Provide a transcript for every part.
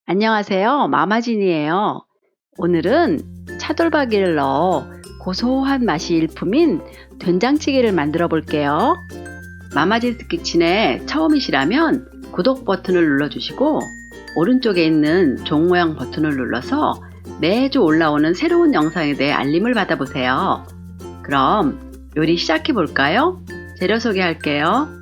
안녕하세요. 마마진이에요. 오늘은 차돌박이를 넣어 고소한 맛이 일품인 된장찌개를 만들어 볼게요. 마마진스 키친에 처음이시라면 구독 버튼을 눌러주시고 오른쪽에 있는 종 모양 버튼을 눌러서 매주 올라오는 새로운 영상에 대해 알림을 받아보세요. 그럼 요리 시작해 볼까요? 재료 소개할게요.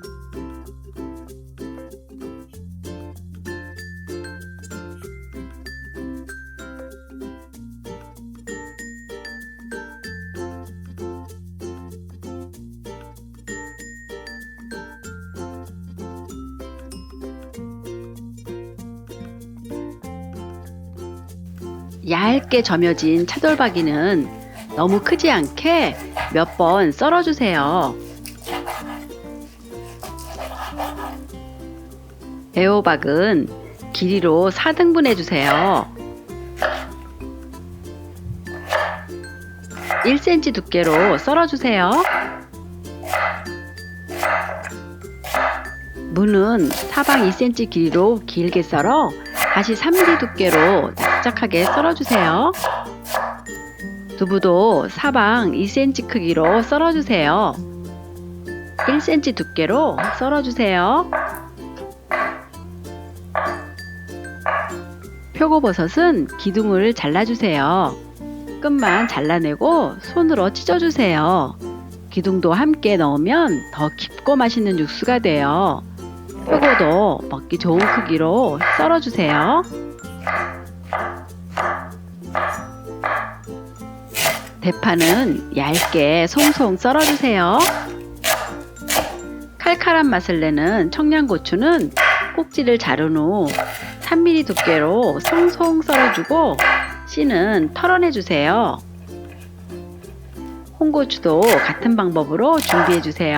얇게 점여진 차돌박이는 너무 크지 않게 몇 번 썰어주세요. 애호박은 길이로 4등분 해주세요. 1cm 두께로 썰어주세요. 무는 사방 2cm 길이로 길게 썰어 다시 3mm 두께로 납작하게 썰어주세요. 두부도 사방 2cm 크기로 썰어주세요. 1cm 두께로 썰어주세요. 표고버섯은 기둥을 잘라주세요. 끝만 잘라내고 손으로 찢어주세요. 기둥도 함께 넣으면 더 깊고 맛있는 육수가 돼요. 표고도 먹기 좋은 크기로 썰어주세요. 대파는 얇게 송송 썰어주세요. 칼칼한 맛을 내는 청양고추는 꼭지를 자른 후 3mm 두께로 송송 썰어주고 씨는 털어내주세요. 홍고추도 같은 방법으로 준비해주세요.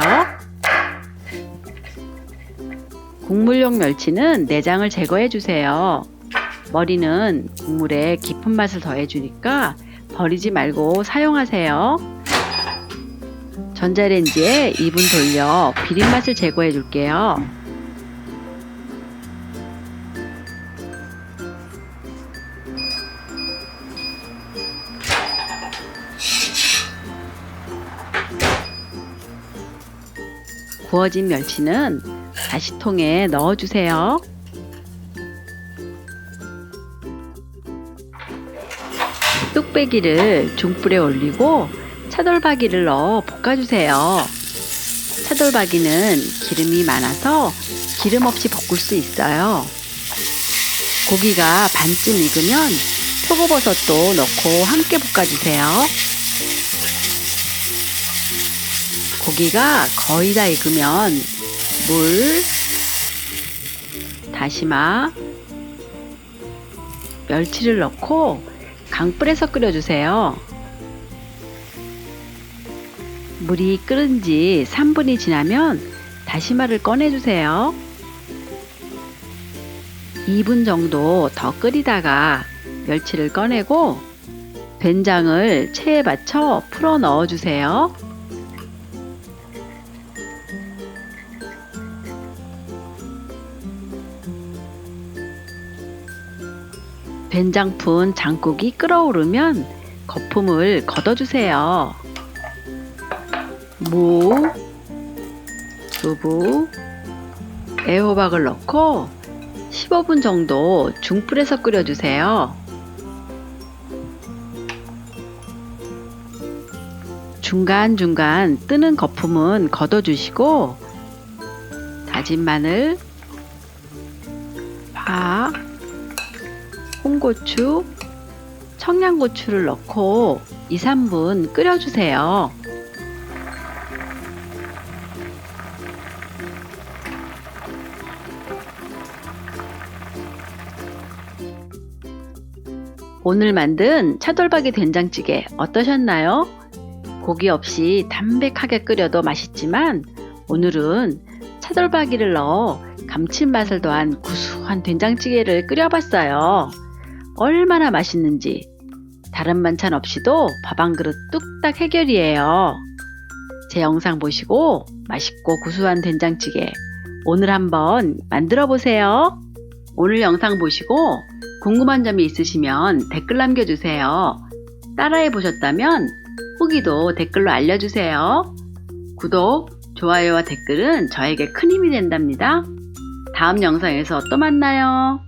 국물용 멸치는 내장을 제거해주세요. 머리는 국물에 깊은 맛을 더해주니까 버리지 말고 사용하세요. 전자레인지에 2분 돌려 비린맛을 제거해줄게요. 구워진 멸치는 다시 통에 넣어주세요. 뚝배기를 중불에 올리고 차돌박이를 넣어 볶아주세요. 차돌박이는 기름이 많아서 기름 없이 볶을 수 있어요. 고기가 반쯤 익으면 표고버섯도 넣고 함께 볶아주세요. 고기가 거의 다 익으면 물, 다시마, 멸치를 넣고 강불에서 끓여주세요. 물이 끓은 지 3분이 지나면 다시마를 꺼내주세요. 2분 정도 더 끓이다가 멸치를 꺼내고 된장을 체에 받쳐 풀어 넣어주세요. 된장 푼 장국이 끓어오르면 거품을 걷어주세요. 무, 두부, 애호박을 넣고 15분 정도 중불에서 끓여주세요. 중간중간 뜨는 거품은 걷어주시고 다진 마늘, 파, 홍고추, 청양고추를 넣고 2, 3분 끓여주세요. 오늘 만든 차돌박이 된장찌개 어떠셨나요? 고기 없이 담백하게 끓여도 맛있지만 오늘은 차돌박이를 넣어 감칠맛을 더한 구수한 된장찌개를 끓여봤어요. 얼마나 맛있는지 다른 반찬 없이도 밥 한 그릇 뚝딱 해결이에요. 제 영상 보시고 맛있고 구수한 된장찌개 오늘 한번 만들어 보세요. 오늘 영상 보시고 궁금한 점이 있으시면 댓글 남겨주세요. 따라해 보셨다면 후기도 댓글로 알려주세요. 구독, 좋아요와 댓글은 저에게 큰 힘이 된답니다. 다음 영상에서 또 만나요.